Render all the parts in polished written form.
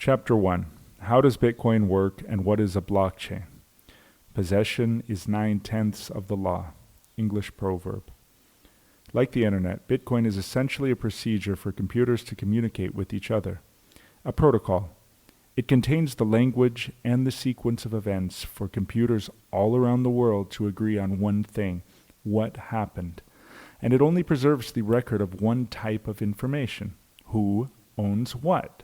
Chapter 1. How does Bitcoin work and what is a blockchain? Possession is 9/10 of the law. English proverb. Like the internet, Bitcoin is essentially a procedure for computers to communicate with each other. A protocol. It contains the language and the sequence of events for computers all around the world to agree on one thing: what happened. And it only preserves the record of one type of information: who owns what.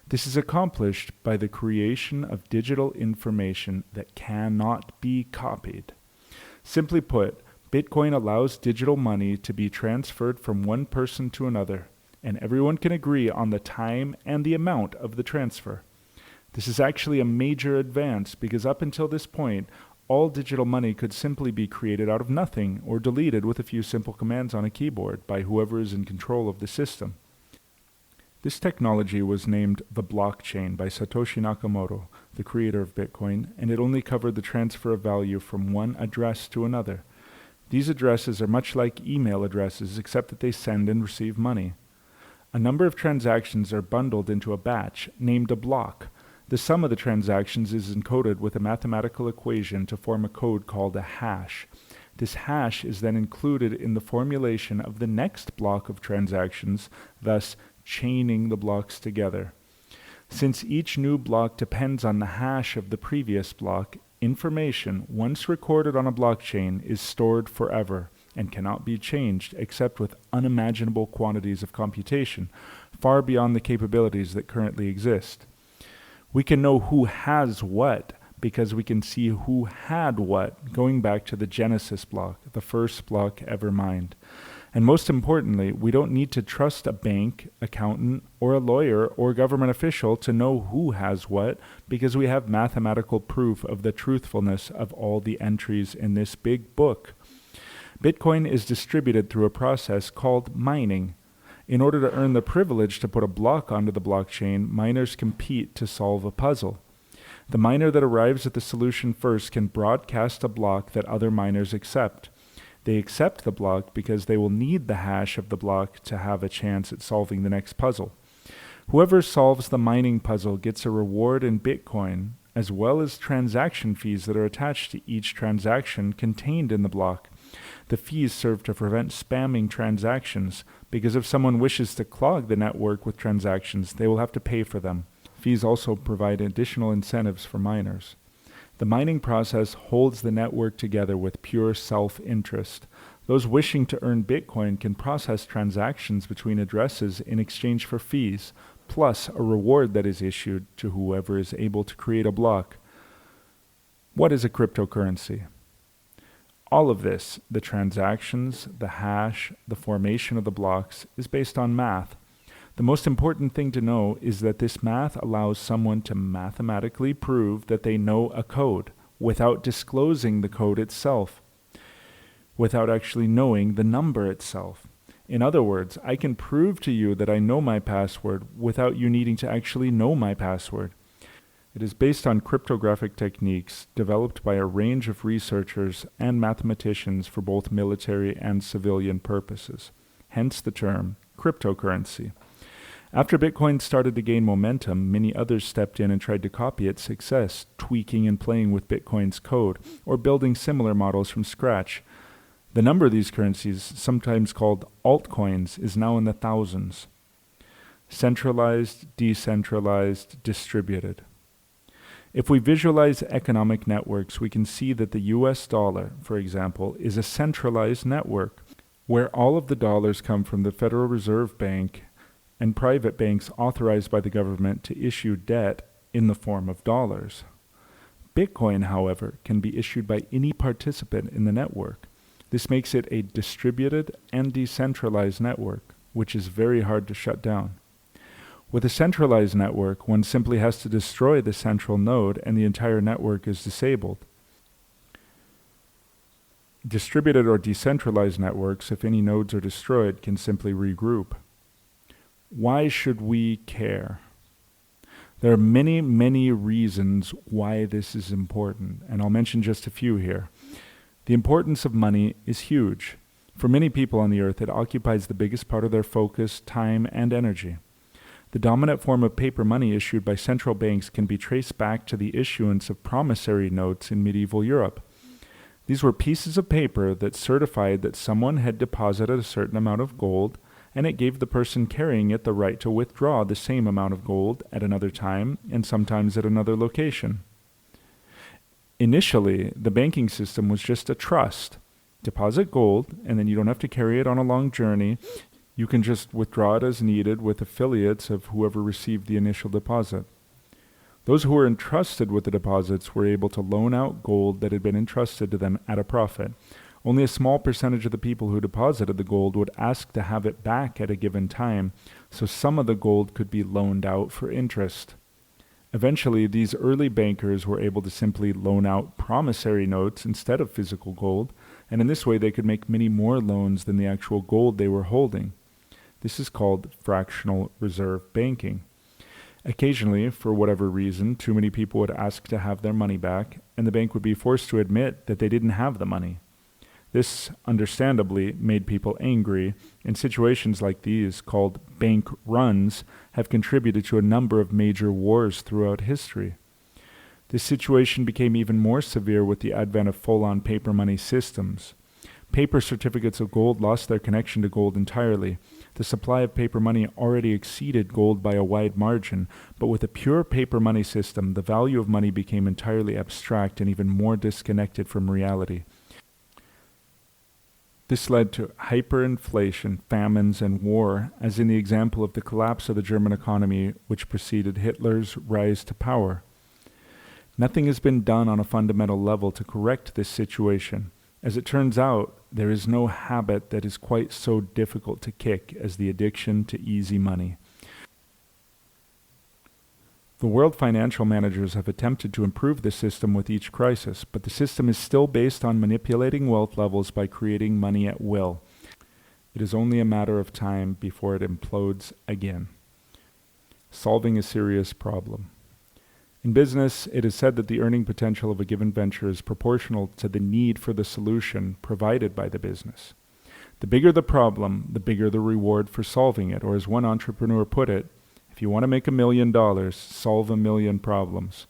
This is accomplished by the creation of digital information that cannot be copied. Simply put, Bitcoin allows digital money to be transferred from one person to another, and everyone can agree on the time and the amount of the transfer. This is actually a major advance because up until this point, all digital money could simply be created out of nothing or deleted with a few simple commands on a keyboard by whoever is in control of the system. This technology was named the blockchain by Satoshi Nakamoto, the creator of Bitcoin, and it only covered the transfer of value from one address to another. These addresses are much like email addresses, except that they send and receive money. A number of transactions are bundled into a batch, named a block. The sum of the transactions is encoded with a mathematical equation to form a code called a hash. This hash is then included in the formulation of the next block of transactions, thus chaining the blocks together. Since each new block depends on the hash of the previous block, information, once recorded on a blockchain, is stored forever and cannot be changed except with unimaginable quantities of computation, far beyond the capabilities that currently exist. We can know who has what because we can see who had what, going back to the Genesis block, the first block ever mined. And most importantly, we don't need to trust a bank, accountant, or a lawyer or government official to know who has what, because we have mathematical proof of the truthfulness of all the entries in this big book. Bitcoin is distributed through a process called mining. In order to earn the privilege to put a block onto the blockchain, miners compete to solve a puzzle. The miner that arrives at the solution first can broadcast a block that other miners accept. They accept the block because they will need the hash of the block to have a chance at solving the next puzzle. Whoever solves the mining puzzle gets a reward in Bitcoin, as well as transaction fees that are attached to each transaction contained in the block. The fees serve to prevent spamming transactions, because if someone wishes to clog the network with transactions, they will have to pay for them. Fees also provide additional incentives for miners. The mining process holds the network together with pure self-interest. Those wishing to earn Bitcoin can process transactions between addresses in exchange for fees, plus a reward that is issued to whoever is able to create a block. What is a cryptocurrency? All of this, the transactions, the hash, the formation of the blocks, is based on math. The most important thing to know is that this math allows someone to mathematically prove that they know a code without disclosing the code itself, without actually knowing the number itself. In other words, I can prove to you that I know my password without you needing to actually know my password. It is based on cryptographic techniques developed by a range of researchers and mathematicians for both military and civilian purposes, hence the term cryptocurrency. After Bitcoin started to gain momentum, many others stepped in and tried to copy its success, tweaking and playing with Bitcoin's code, or building similar models from scratch. The number of these currencies, sometimes called altcoins, is now in the thousands. Centralized, decentralized, distributed. If we visualize economic networks, we can see that the US dollar, for example, is a centralized network, where all of the dollars come from the Federal Reserve Bank and private banks authorized by the government to issue debt in the form of dollars. Bitcoin, however, can be issued by any participant in the network. This makes it a distributed and decentralized network, which is very hard to shut down. With a centralized network, one simply has to destroy the central node and the entire network is disabled. Distributed or decentralized networks, if any nodes are destroyed, can simply regroup. Why should we care? There are many, many reasons why this is important, and I'll mention just a few here. The importance of money is huge. For many people on the earth, it occupies the biggest part of their focus, time, and energy. The dominant form of paper money issued by central banks can be traced back to the issuance of promissory notes in medieval Europe. These were pieces of paper that certified that someone had deposited a certain amount of gold, and it gave the person carrying it the right to withdraw the same amount of gold at another time and sometimes at another location. Initially, the banking system was just a trust. Deposit gold, and then you don't have to carry it on a long journey. You can just withdraw it as needed with affiliates of whoever received the initial deposit. Those who were entrusted with the deposits were able to loan out gold that had been entrusted to them at a profit. Only a small percentage of the people who deposited the gold would ask to have it back at a given time, so some of the gold could be loaned out for interest. Eventually, these early bankers were able to simply loan out promissory notes instead of physical gold, and in this way they could make many more loans than the actual gold they were holding. This is called fractional reserve banking. Occasionally, for whatever reason, too many people would ask to have their money back, and the bank would be forced to admit that they didn't have the money. This, understandably, made people angry, and situations like these, called bank runs, have contributed to a number of major wars throughout history. This situation became even more severe with the advent of full-on paper money systems. Paper certificates of gold lost their connection to gold entirely. The supply of paper money already exceeded gold by a wide margin, but with a pure paper money system, the value of money became entirely abstract and even more disconnected from reality. This led to hyperinflation, famines, and war, as in the example of the collapse of the German economy, which preceded Hitler's rise to power. Nothing has been done on a fundamental level to correct this situation. As it turns out, there is no habit that is quite so difficult to kick as the addiction to easy money. The world financial managers have attempted to improve the system with each crisis, but the system is still based on manipulating wealth levels by creating money at will. It is only a matter of time before it implodes again. Solving a serious problem. In business, it is said that the earning potential of a given venture is proportional to the need for the solution provided by the business. The bigger the problem, the bigger the reward for solving it, or as one entrepreneur put it, if you want to make $1 million, solve 1 million problems.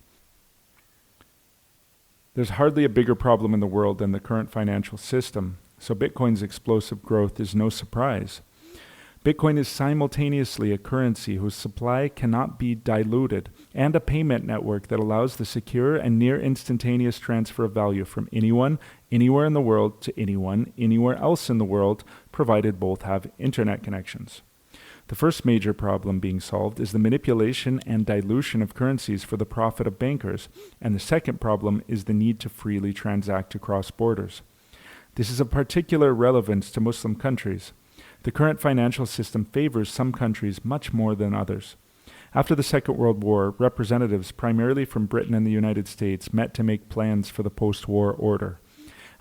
There's hardly a bigger problem in the world than the current financial system, so Bitcoin's explosive growth is no surprise. Bitcoin is simultaneously a currency whose supply cannot be diluted and a payment network that allows the secure and near instantaneous transfer of value from anyone, anywhere in the world to anyone, anywhere else in the world, provided both have internet connections. The first major problem being solved is the manipulation and dilution of currencies for the profit of bankers, and the second problem is the need to freely transact across borders. This is of particular relevance to Muslim countries. The current financial system favors some countries much more than others. After the Second World War, representatives primarily from Britain and the United States met to make plans for the post-war order.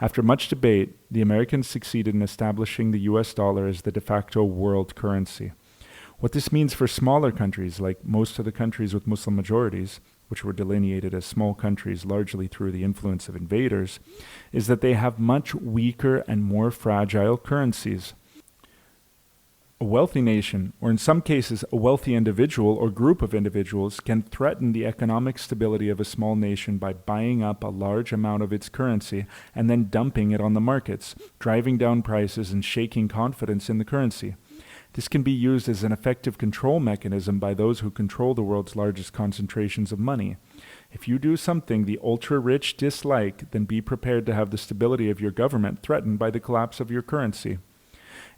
After much debate, the Americans succeeded in establishing the US dollar as the de facto world currency. What this means for smaller countries, like most of the countries with Muslim majorities, which were delineated as small countries largely through the influence of invaders, is that they have much weaker and more fragile currencies. A wealthy nation, or in some cases a wealthy individual or group of individuals, can threaten the economic stability of a small nation by buying up a large amount of its currency and then dumping it on the markets, driving down prices and shaking confidence in the currency. This can be used as an effective control mechanism by those who control the world's largest concentrations of money. If you do something the ultra-rich dislike, then be prepared to have the stability of your government threatened by the collapse of your currency.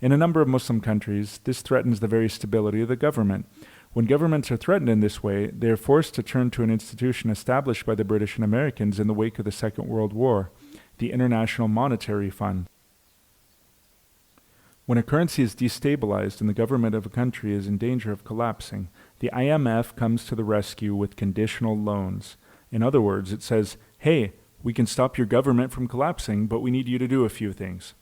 In a number of Muslim countries, this threatens the very stability of the government. When governments are threatened in this way, they are forced to turn to an institution established by the British and Americans in the wake of the Second World War, the International Monetary Fund. When a currency is destabilized and the government of a country is in danger of collapsing, the IMF comes to the rescue with conditional loans. In other words, it says, hey, we can stop your government from collapsing, but we need you to do a few things.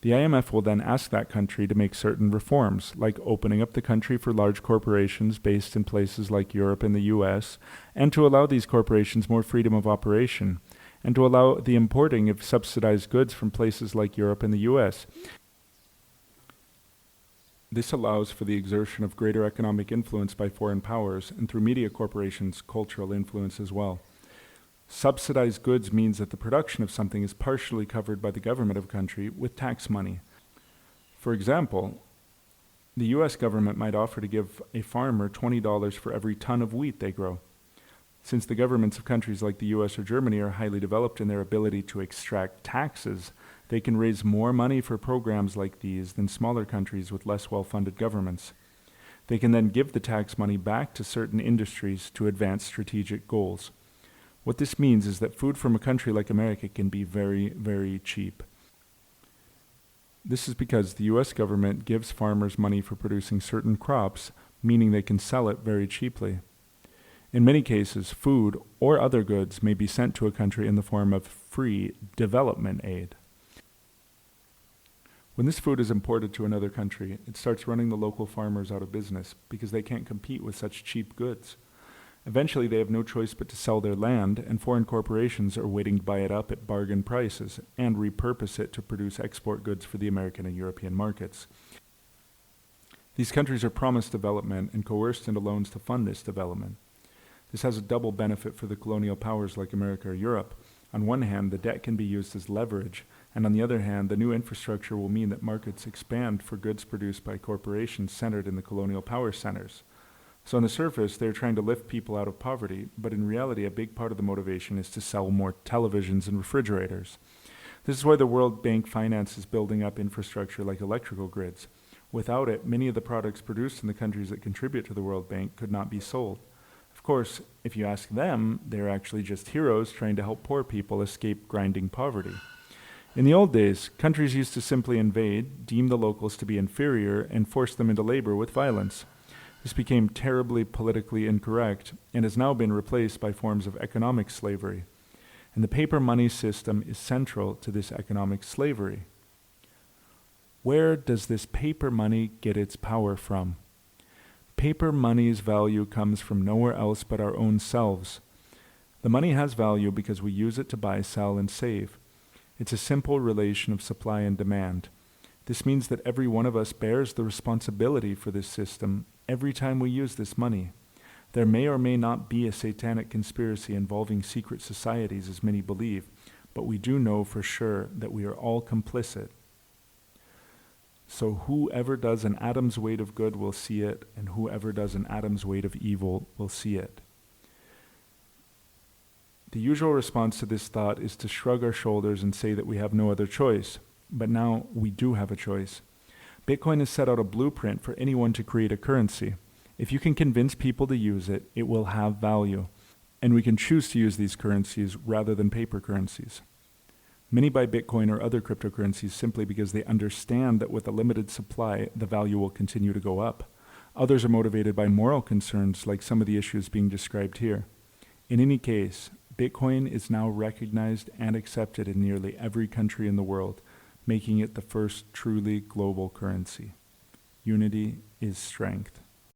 The IMF will then ask that country to make certain reforms, like opening up the country for large corporations based in places like Europe and the US, and to allow these corporations more freedom of operation, and to allow the importing of subsidized goods from places like Europe and the US. This allows for the exertion of greater economic influence by foreign powers and through media corporations, cultural influence as well. Subsidized goods means that the production of something is partially covered by the government of a country with tax money. For example, the US government might offer to give a farmer $20 for every ton of wheat they grow. Since the governments of countries like the US or Germany are highly developed in their ability to extract taxes, they can raise more money for programs like these than smaller countries with less well-funded governments. They can then give the tax money back to certain industries to advance strategic goals. What this means is that food from a country like America can be very, very cheap. This is because the US government gives farmers money for producing certain crops, meaning they can sell it very cheaply. In many cases, food or other goods may be sent to a country in the form of free development aid. When this food is imported to another country, it starts running the local farmers out of business because they can't compete with such cheap goods. Eventually, they have no choice but to sell their land, and foreign corporations are waiting to buy it up at bargain prices and repurpose it to produce export goods for the American and European markets. These countries are promised development and coerced into loans to fund this development. This has a double benefit for the colonial powers like America or Europe. On one hand, the debt can be used as leverage, and on the other hand, the new infrastructure will mean that markets expand for goods produced by corporations centered in the colonial power centers. So on the surface, they're trying to lift people out of poverty, but in reality, a big part of the motivation is to sell more televisions and refrigerators. This is why the World Bank finances building up infrastructure like electrical grids. Without it, many of the products produced in the countries that contribute to the World Bank could not be sold. Of course, if you ask them, they're actually just heroes trying to help poor people escape grinding poverty. In the old days, countries used to simply invade, deem the locals to be inferior, and force them into labor with violence. This became terribly politically incorrect and has now been replaced by forms of economic slavery. And the paper money system is central to this economic slavery. Where does this paper money get its power from? Paper money's value comes from nowhere else but our own selves. The money has value because we use it to buy, sell, and save. It's a simple relation of supply and demand. This means that every one of us bears the responsibility for this system every time we use this money. There may or may not be a satanic conspiracy involving secret societies, as many believe, but we do know for sure that we are all complicit. So whoever does an atom's weight of good will see it, and whoever does an atom's weight of evil will see it. The usual response to this thought is to shrug our shoulders and say that we have no other choice. But now we do have a choice. Bitcoin has set out a blueprint for anyone to create a currency. If you can convince people to use it, it will have value. And we can choose to use these currencies rather than paper currencies. Many buy Bitcoin or other cryptocurrencies simply because they understand that with a limited supply, the value will continue to go up. Others are motivated by moral concerns like some of the issues being described here. In any case, Bitcoin is now recognized and accepted in nearly every country in the world, making it the first truly global currency. Unity is strength.